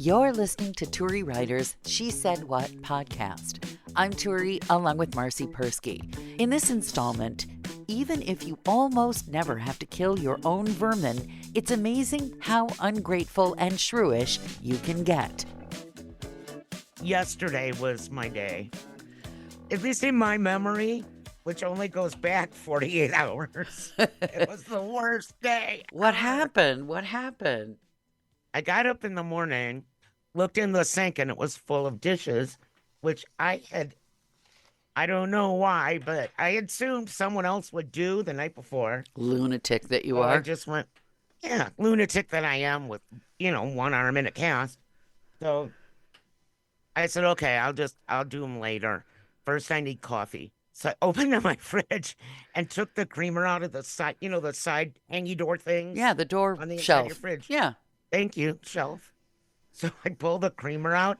You're listening to Turi Ryder's She Said What podcast. I'm Turi, along with Marci Persky. In this installment, even if you almost never have to kill your own vermin, it's amazing how ungrateful and shrewish you can get. Yesterday was my day. At least in my memory, which only goes back 48 hours. It was the worst day. What happened? I got up in the morning, looked in the sink, and it was full of dishes, which I don't know why, but I assumed someone else would do the night before. Lunatic that you So are. I just went, yeah, lunatic that I am with, one arm in a cast. So I said, okay, I'll do them later. First, I need coffee. So I opened up my fridge and took the creamer out of the side, the side hangy door things. Yeah, the door on the inside shelf. of your fridge. Yeah. Thank you, shelf. So I pulled the creamer out,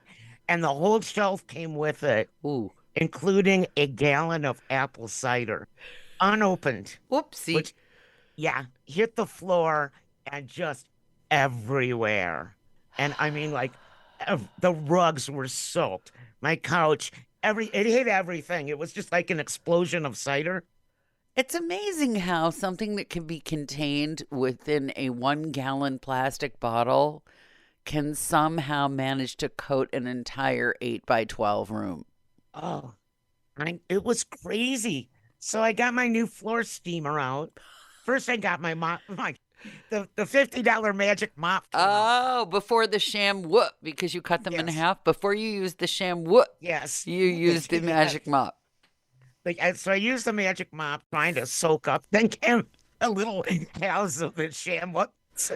and the whole shelf came with it, Ooh. including a gallon of apple cider, unopened. Whoopsie. Which, hit the floor and just everywhere. And I mean, the rugs were soaked. My couch, it hit everything. It was just like an explosion of cider. It's amazing how something that can be contained within a 1 gallon plastic bottle can somehow manage to coat an entire 8x12 room. Oh, it was crazy. So I got my new floor steamer out. First, I got my mop, the $50 magic mop. Oh, before the sham whoop, because you cut them in Yes. half. Before you used the sham whoop, Yes. you used the magic mop. So I used the magic mop trying to soak up, then came a little house of the sham whoops,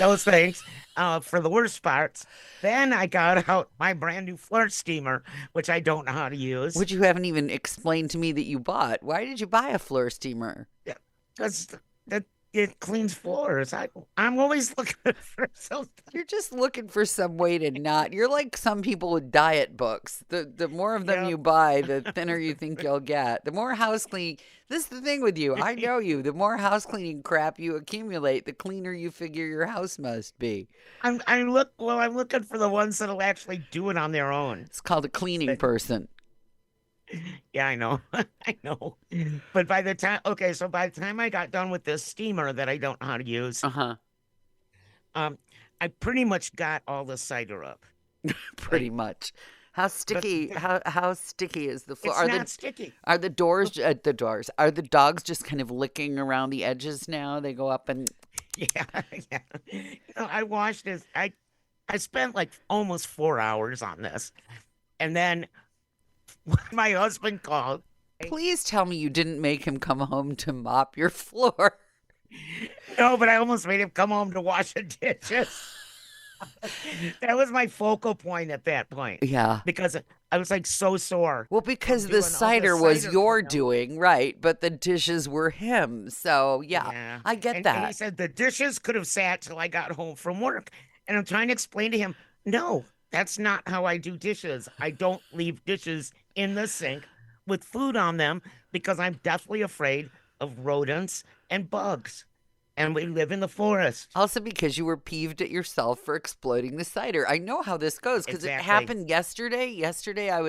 those things for the worst parts. Then I got out my brand new floor steamer, which I don't know how to use. Which you haven't even explained to me that you bought. Why did you buy a floor steamer? Because it cleans floors. I'm always looking for something. You're just looking for some way to not. You're like some people with diet books. The more of them you buy, the thinner you think you'll get. The more house cleaning. This is the thing with you. I know you. The more house cleaning crap you accumulate, the cleaner you figure your house must be. I'm looking for the ones that'll actually do it on their own. It's called a cleaning person. Yeah, I know. I know. But by the time I got done with this steamer that I don't know how to use, I pretty much got all the cider up. Pretty much. How sticky? How sticky is the floor? It's not sticky. Are the doors? Are the dogs just kind of licking around the edges now? They go up and. Yeah. I washed this. I spent like almost 4 hours on this, and then when my husband called. Please tell me you didn't make him come home to mop your floor. No, but I almost made him come home to wash the dishes. That was my focal point at that point. Yeah. Because I was like so sore. Well, because the cider was your doing, right? But the dishes were him. So, yeah. I get that. And he said the dishes could have sat till I got home from work. And I'm trying to explain to him, no, that's not how I do dishes. I don't leave dishes in the sink with food on them because I'm deathly afraid of rodents and bugs. And we live in the forest. Also because you were peeved at yourself for exploding the cider. I know how this goes because Exactly. It happened yesterday. Yesterday I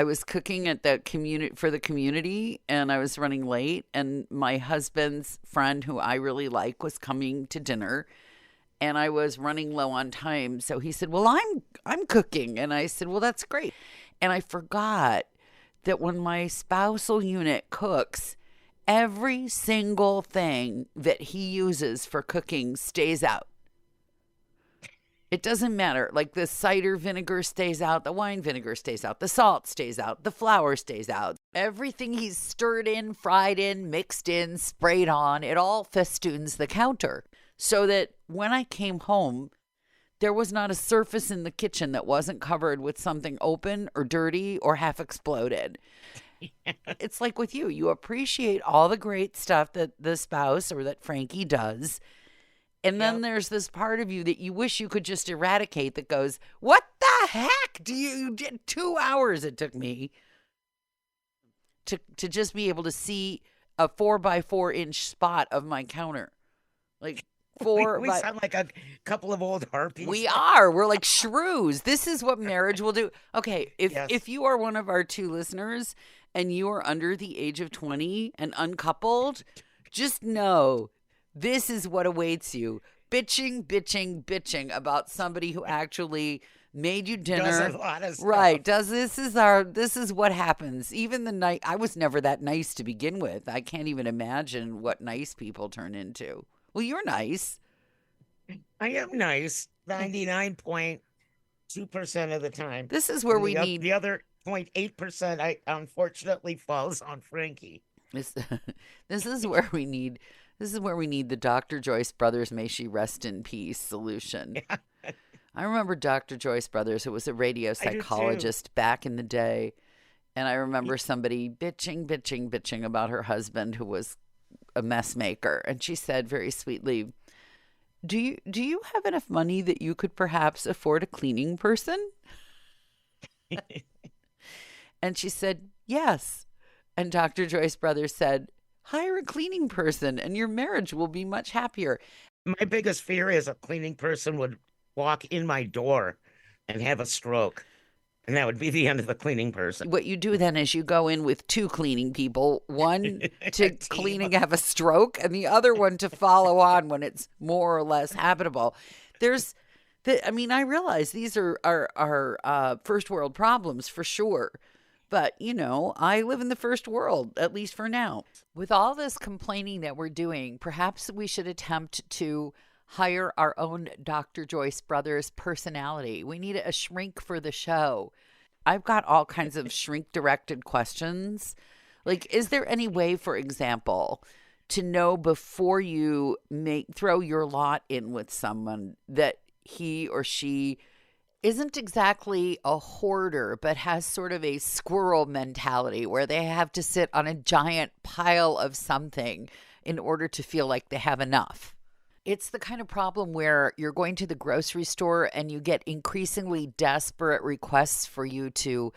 was cooking at the community and I was running late, and my husband's friend who I really like was coming to dinner. And I was running low on time. So he said, well, I'm cooking. And I said, well, that's great. And I forgot that when my spousal unit cooks, every single thing that he uses for cooking stays out. It doesn't matter. Like the cider vinegar stays out, the wine vinegar stays out, the salt stays out, the flour stays out. Everything he's stirred in, fried in, mixed in, sprayed on, it all festoons the counter. So that when I came home, there was not a surface in the kitchen that wasn't covered with something open or dirty or half exploded. It's like with you. You appreciate all the great stuff that the spouse or that Frankie does. And then there's this part of you that you wish you could just eradicate that goes, what the heck do you did 2 hours it took me to just be able to see a 4x4 inch spot of my counter. Like, for We sound like a couple of old harpies. we are. We're like shrews. This is what marriage will do. Okay, Yes. if you are one of our 2 listeners and you are under the age of 20 and uncoupled, just know this is what awaits you. Bitching, bitching, bitching about somebody who actually made you dinner. Does a lot of stuff. Right. This is what happens. Even the night I was never that nice to begin with. I can't even imagine what nice people turn into. Well, you're nice. I am nice 99.2% of the time. This is where we the, need the other 0.8% I unfortunately falls on Frankie. this. This is where we need. This is where we need the Dr. Joyce Brothers, may she rest in peace solution. Yeah. I remember Dr. Joyce Brothers, who was a radio I do too. psychologist back in the day. And I remember somebody bitching about her husband who was a mess maker. And she said very sweetly, do you have enough money that you could perhaps afford a cleaning person? And she said, yes. And Dr. Joyce Brothers said, hire a cleaning person and your marriage will be much happier. My biggest fear is a cleaning person would walk in my door and have a stroke. And that would be the end of the cleaning person. What you do then is you go in with 2 cleaning people, one to Team cleaning have a stroke and the other one to follow on when it's more or less habitable. I realize these are first world problems for sure. But, I live in the first world, at least for now. With all this complaining that we're doing, perhaps we should attempt to hire our own Dr. Joyce Brothers personality. We need a shrink for the show. I've got all kinds of shrink-directed questions. Like, is there any way, for example, to know before you throw your lot in with someone that he or she isn't exactly a hoarder, but has sort of a squirrel mentality where they have to sit on a giant pile of something in order to feel like they have enough? It's the kind of problem where you're going to the grocery store and you get increasingly desperate requests for you to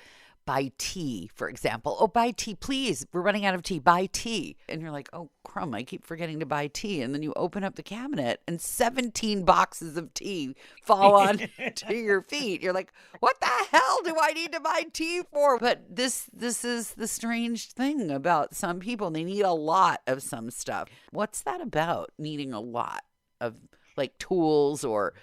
buy tea, for example. Oh, buy tea, please. We're running out of tea. Buy tea. And you're like, oh, crumb, I keep forgetting to buy tea. And then you open up the cabinet and 17 boxes of tea fall on to your feet. You're like, what the hell do I need to buy tea for? But this is the strange thing about some people. They need a lot of some stuff. What's that about, needing a lot of like tools or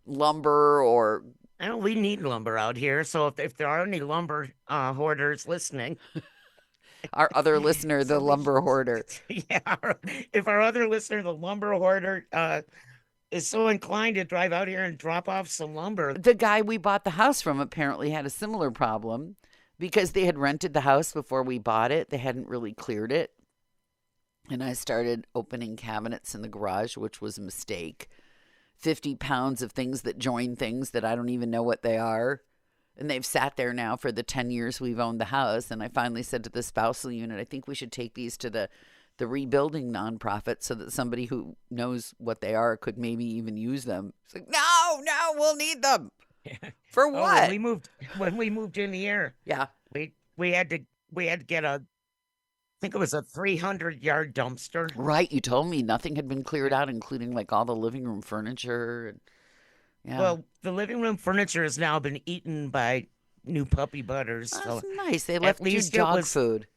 lumber or... We need lumber out here. So if there are any lumber hoarders listening, our other listener, the lumber hoarder. Yeah, if our other listener, the lumber hoarder, is so inclined to drive out here and drop off some lumber. The guy we bought the house from apparently had a similar problem because they had rented the house before we bought it. They hadn't really cleared it. And I started opening cabinets in the garage, which was a mistake. 50 pounds of things that join things that I don't even know what they are. And they've sat there now for the 10 years we've owned the house. And I finally said to the spousal unit, I think we should take these to the rebuilding nonprofit so that somebody who knows what they are could maybe even use them. It's like, no, we'll need them. For what? When we moved in here, yeah, we had to get I think it was a 300-yard dumpster. Right. You told me nothing had been cleared out, including like all the living room furniture. Yeah. Well, the living room furniture has now been eaten by new puppy butters. That's so nice. They left you dog food.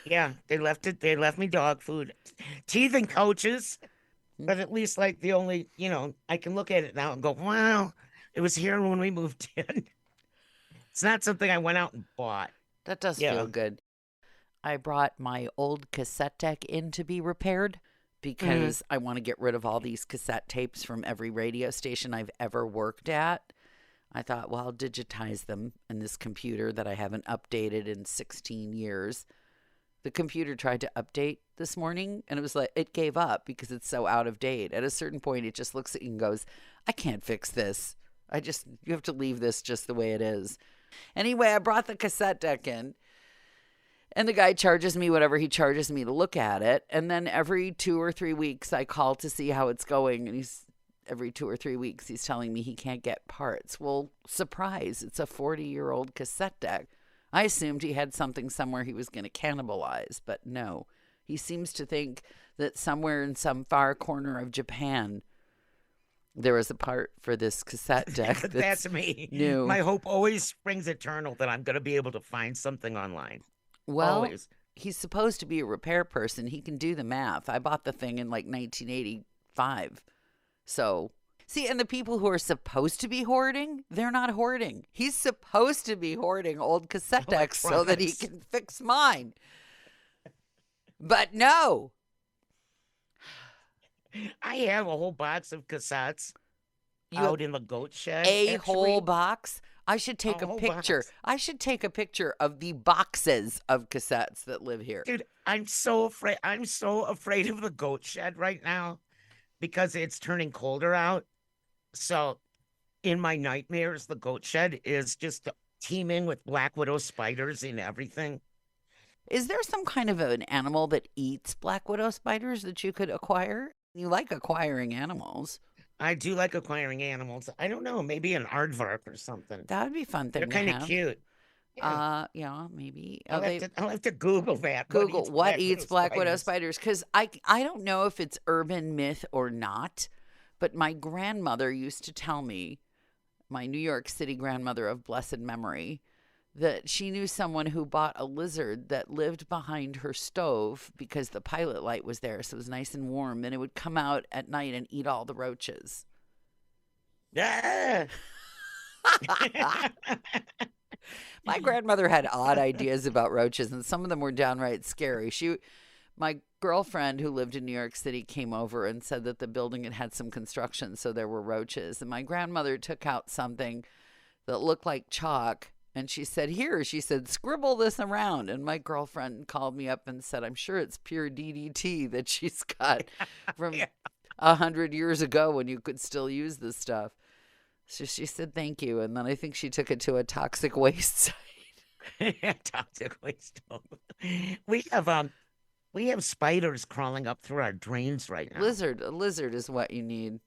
Yeah, they left it. They left me dog food, teething couches. But at least like the only, I can look at it now and go, wow, it was here when we moved in. It's not something I went out and bought. That does feel good. I brought my old cassette deck in to be repaired because I want to get rid of all these cassette tapes from every radio station I've ever worked at. I thought, well, I'll digitize them in this computer that I haven't updated in 16 years. The computer tried to update this morning and it was like, it gave up because it's so out of date. At a certain point, it just looks at you and goes, I can't fix this. You have to leave this just the way it is. Anyway, I brought the cassette deck in. And the guy charges me whatever he charges me to look at it. And then every 2 or 3 weeks, I call to see how it's going. And every 2 or 3 weeks, he's telling me he can't get parts. Well, surprise, it's a 40-year-old cassette deck. I assumed he had something somewhere he was going to cannibalize. But no, he seems to think that somewhere in some far corner of Japan, there was a part for this cassette deck That's me. new. My hope always springs eternal that I'm going to be able to find something online. Well, Always. he's supposed to be a repair person. He can do the math. I bought the thing in like 1985. So, see, and the people who are supposed to be hoarding, they're not hoarding. He's supposed to be hoarding old cassette decks so that he can fix mine. But no. I have a whole box of cassettes out in the goat shed. Whole box? I should take a picture. Box. I should take a picture of the boxes of cassettes that live here. Dude, I'm so afraid. I'm so afraid of the goat shed right now because it's turning colder out. So in my nightmares, the goat shed is just teeming with black widow spiders and everything. Is there some kind of an animal that eats black widow spiders that you could acquire? You like acquiring animals. I do like acquiring animals. I don't know, maybe an aardvark or something. That would be a fun thing. They're kind of cute. Yeah, maybe. I'll have to Google that. Google what eats black widow spiders, because I don't know if it's urban myth or not, but my grandmother used to tell me, my New York City grandmother of blessed memory, that she knew someone who bought a lizard that lived behind her stove because the pilot light was there, so it was nice and warm, and it would come out at night and eat all the roaches. Yeah. My grandmother had odd ideas about roaches, and some of them were downright scary. My girlfriend who lived in New York City came over and said that the building had some construction, so there were roaches. And my grandmother took out something that looked like chalk, and she said, scribble this around. And my girlfriend called me up and said, I'm sure it's pure DDT that she's got from 100 years ago when you could still use this stuff. So she said, thank you. And then I think she took it to a toxic waste site. Toxic waste. We have spiders crawling up through our drains right now. A lizard is what you need.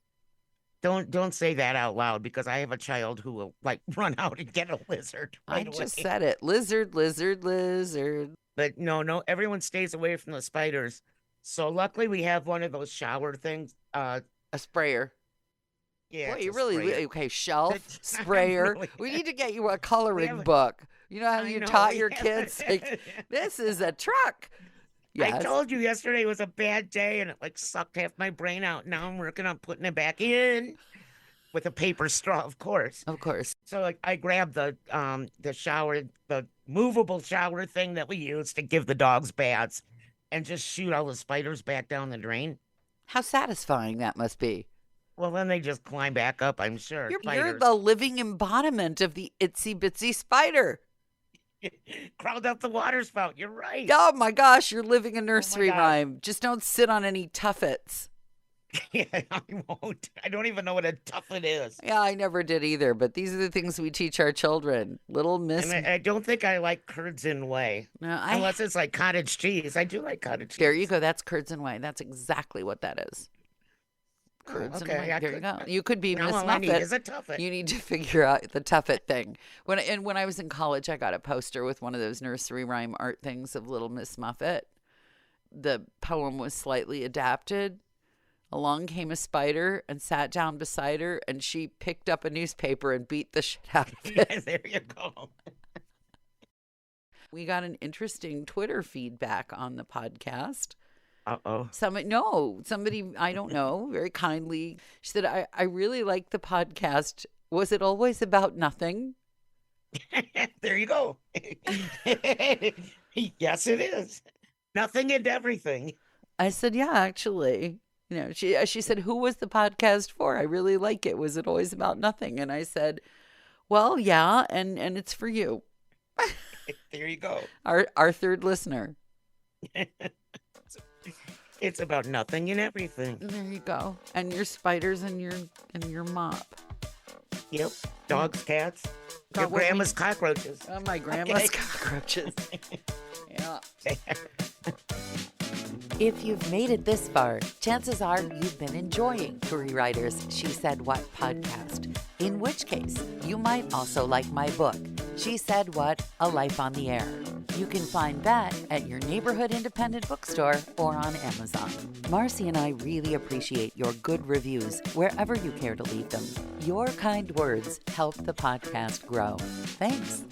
Don't say that out loud, because I have a child who will run out and get a lizard. I just said it. Lizard. But no, everyone stays away from the spiders. So luckily we have one of those shower things. A sprayer. Yeah. Boy, you really okay? Shelf sprayer. Really, we need to get you a coloring book. You know how you taught your kids? This is a truck. Yes. I told you yesterday was a bad day, and it sucked half my brain out. Now I'm working on putting it back in with a paper straw, of course. Of course. So I grabbed the movable shower thing that we use to give the dogs baths, and just shoot all the spiders back down the drain. How satisfying that must be. Well, then they just climb back up, I'm sure. You're the living embodiment of the itsy bitsy spider. Crawled up the water spout. You're right. Oh my gosh, you're living a nursery rhyme. Just don't sit on any tuffets. Yeah, I won't. I don't even know what a tuffet is. Yeah, I never did either, but these are the things we teach our children. Little Miss. And I don't think I like curds in whey. No, unless it's like cottage cheese. I do like cottage cheese. There you go. That's curds and whey. That's exactly what that is. Curds and whey. There you go. You could be Miss All Muffet. I need is a tuffet. You need to figure out the tuffet thing. When I was in college, I got a poster with one of those nursery rhyme art things of Little Miss Muffet. The poem was slightly adapted. Along came a spider and sat down beside her, and she picked up a newspaper and beat the shit out of it. Yeah, there you go. We got an interesting Twitter feedback on the podcast. Uh-oh. Somebody, I don't know, very kindly. She said, I really like the podcast. Was it always about nothing? There you go. Yes, it is. Nothing and everything. I said, yeah, actually. She said, who was the podcast for? I really like it. Was it always about nothing? And I said, well, yeah, and it's for you. There you go. Our third listener. It's about nothing and everything. There you go. And your spiders and your mop. Yep. Dogs, cats. Your grandma's cockroaches. Oh, my grandma's cockroaches. Yeah. If you've made it this far, chances are you've been enjoying Turi Ryder's She Said What podcast, in which case you might also like my book, She Said What? A Life on the Air. You can find that at your neighborhood independent bookstore or on Amazon. Marci and I really appreciate your good reviews wherever you care to leave them. Your kind words help the podcast grow. Thanks.